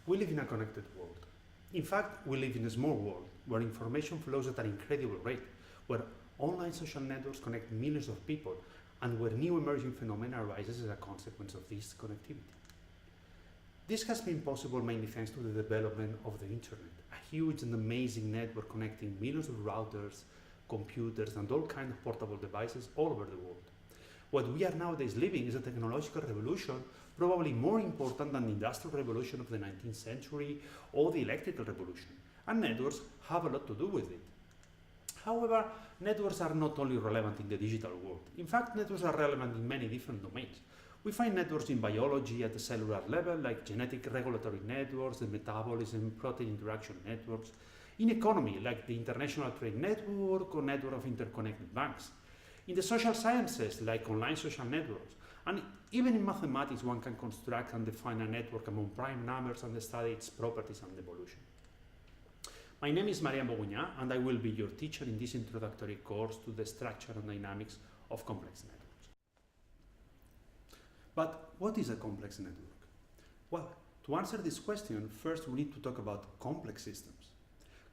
We live in a connected world. In fact, we live in a small world where information flows at an incredible rate, where online social networks connect millions of people, and where new emerging phenomena arises as a consequence of this connectivity. This has been possible mainly thanks to the development of the internet, a huge and amazing network connecting millions of routers, computers, and all kinds of portable devices all over the world. What we are nowadays living is a technological revolution probably more important than the industrial revolution of the 19th century or the electrical revolution, and networks have a lot to do with it. However, networks are not only relevant in the digital world. In fact, networks are relevant in many different domains. We find networks in biology at the cellular level, like genetic regulatory networks, the metabolism, protein interaction networks. In economy, like the International Trade Network or network of interconnected banks. In the social sciences, like online social networks. And even in mathematics, one can construct and define a network among prime numbers and study its properties and evolution. My name is Marian Boguñá, and I will be your teacher in this introductory course to the structure and dynamics of complex networks. But what is a complex network? Well, to answer this question, first we need to talk about complex systems.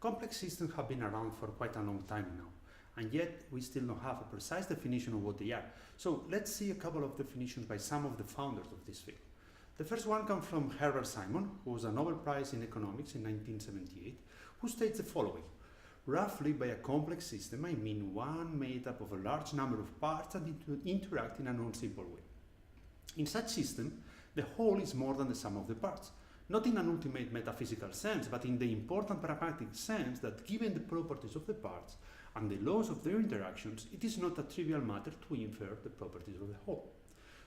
Complex systems have been around for quite a long time now, and yet we still don't have a precise definition of what they are. So let's see a couple of definitions by some of the founders of this field. The first one comes from Herbert Simon, who was a Nobel Prize in Economics in 1978, who states the following: roughly, by a complex system, I mean one made up of a large number of parts that interact in a non-simple way. In such system, the whole is more than the sum of the parts, not in an ultimate metaphysical sense, but in the important pragmatic sense that given the properties of the parts and the laws of their interactions, it is not a trivial matter to infer the properties of the whole.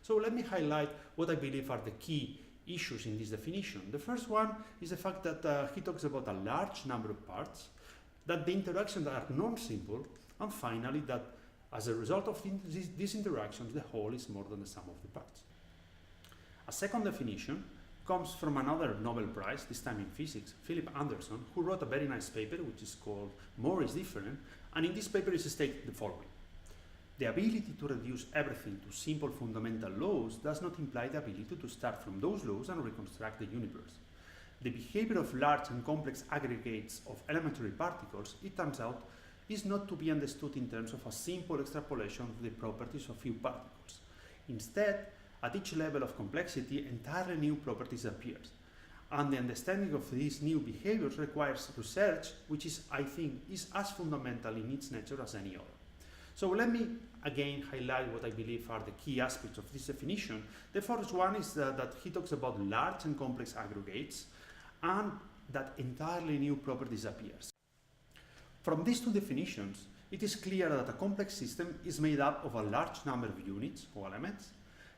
So let me highlight what I believe are the key issues in this definition. The first one is the fact that he talks about a large number of parts, that the interactions are non-simple, and finally that as a result of these interactions, the whole is more than the sum of the parts. A second definition comes from another Nobel Prize, this time in physics, Philip Anderson, who wrote a very nice paper which is called More is Different, and in this paper is stated the following: the ability to reduce everything to simple fundamental laws does not imply the ability to start from those laws and reconstruct the universe. The behavior of large and complex aggregates of elementary particles, it turns out, is not to be understood in terms of a simple extrapolation of the properties of few particles. Instead, at each level of complexity, entirely new properties appear. And the understanding of these new behaviors requires research, which is, I think, is as fundamental in its nature as any other. So let me again highlight what I believe are the key aspects of this definition. The first one is that he talks about large and complex aggregates and that entirely new properties appears. From these two definitions, it is clear that a complex system is made up of a large number of units or elements.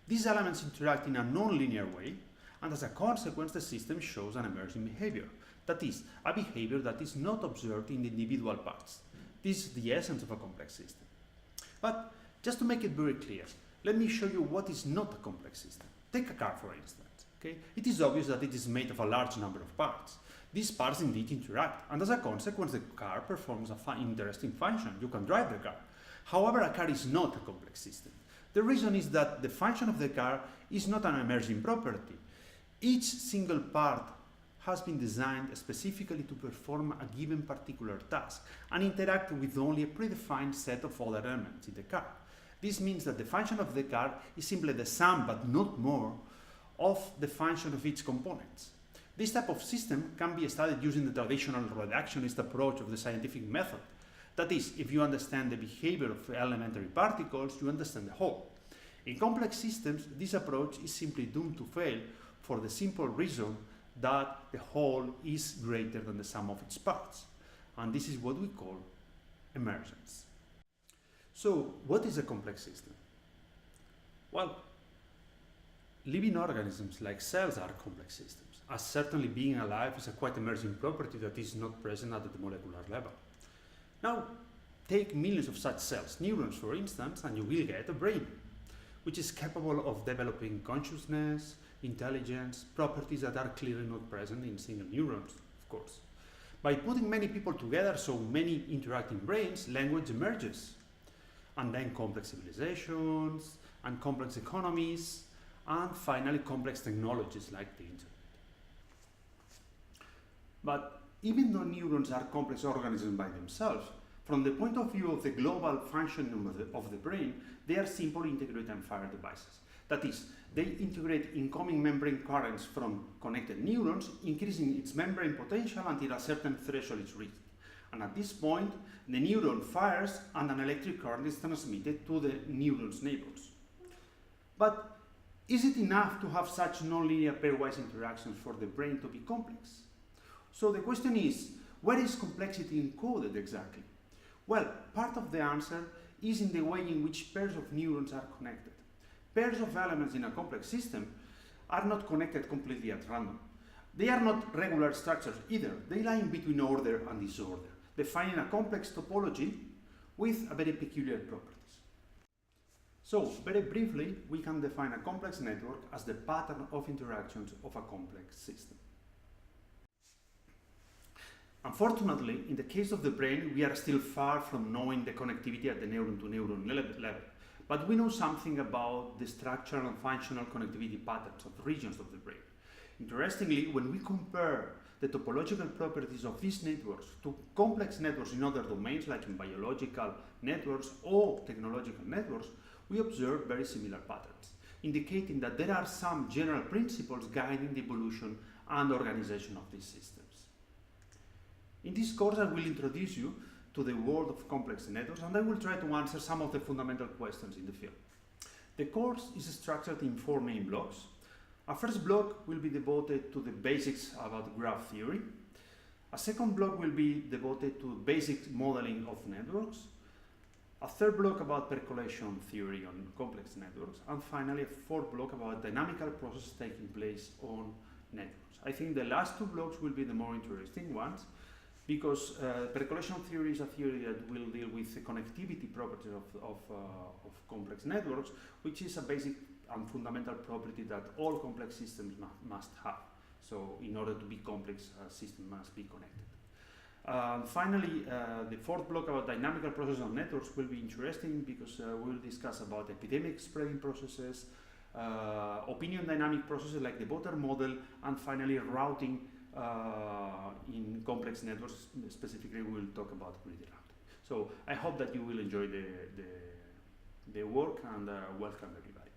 These elements interact in a non-linear way, and as a consequence, the system shows an emerging behavior. That is, a behavior that is not observed in the individual parts. This is the essence of a complex system. But just to make it very clear, let me show you what is not a complex system. Take a car, for instance. Okay? It is obvious that it is made of a large number of parts. These parts indeed interact, and as a consequence, the car performs an interesting function. You can drive the car. However, a car is not a complex system. The reason is that the function of the car is not an emerging property. Each single part has been designed specifically to perform a given particular task and interact with only a predefined set of other elements in the car. This means that the function of the car is simply the sum, but not more, of the function of its components. This type of system can be studied using the traditional reductionist approach of the scientific method. That is, if you understand the behavior of elementary particles, you understand the whole. In complex systems, this approach is simply doomed to fail for the simple reason that the whole is greater than the sum of its parts. And this is what we call emergence. So, what is a complex system? Well, living organisms like cells are complex systems, as certainly being alive is a quite emerging property that is not present at the molecular level. Now, take millions of such cells, neurons for instance, and you will get a brain, which is capable of developing consciousness, intelligence, properties that are clearly not present in single neurons, of course. By putting many people together, so many interacting brains, language emerges. And then complex civilizations, and complex economies, and finally complex technologies like the internet. But even though neurons are complex organisms by themselves, from the point of view of the global functioning of the brain, they are simple integrate and fire devices. That is, they integrate incoming membrane currents from connected neurons, increasing its membrane potential until a certain threshold is reached. And at this point, the neuron fires and an electric current is transmitted to the neuron's neighbors. But is it enough to have such nonlinear pairwise interactions for the brain to be complex? So the question is, where is complexity encoded exactly? Well, part of the answer is in the way in which pairs of neurons are connected. Pairs of elements in a complex system are not connected completely at random. They are not regular structures either. They lie in between order and disorder, defining a complex topology with a very peculiar properties. So, very briefly, we can define a complex network as the pattern of interactions of a complex system. Unfortunately, in the case of the brain, we are still far from knowing the connectivity at the neuron-to-neuron level, but we know something about the structural and functional connectivity patterns of regions of the brain. Interestingly, when we compare the topological properties of these networks to complex networks in other domains, like in biological networks or technological networks, we observe very similar patterns, indicating that there are some general principles guiding the evolution and organization of these systems. In this course, I will introduce you to the world of complex networks, and I will try to answer some of the fundamental questions in the field. The course is structured in 4 main blocks. A first block will be devoted to the basics about graph theory. A second block will be devoted to basic modeling of networks. A third block about percolation theory on complex networks. And finally, a fourth block about dynamical processes taking place on networks. I think the last 2 blocks will be the more interesting ones, because percolation theory is a theory that will deal with the connectivity properties of complex networks, which is a basic and fundamental property that all complex systems must have. So in order to be complex, a system must be connected. Finally, the fourth block about dynamical processes on networks will be interesting, because we'll discuss about epidemic spreading processes, opinion dynamic processes like the Botter model, and finally routing in complex networks. Specifically, we will talk about grid routing. So I hope that you will enjoy the work, and welcome everybody.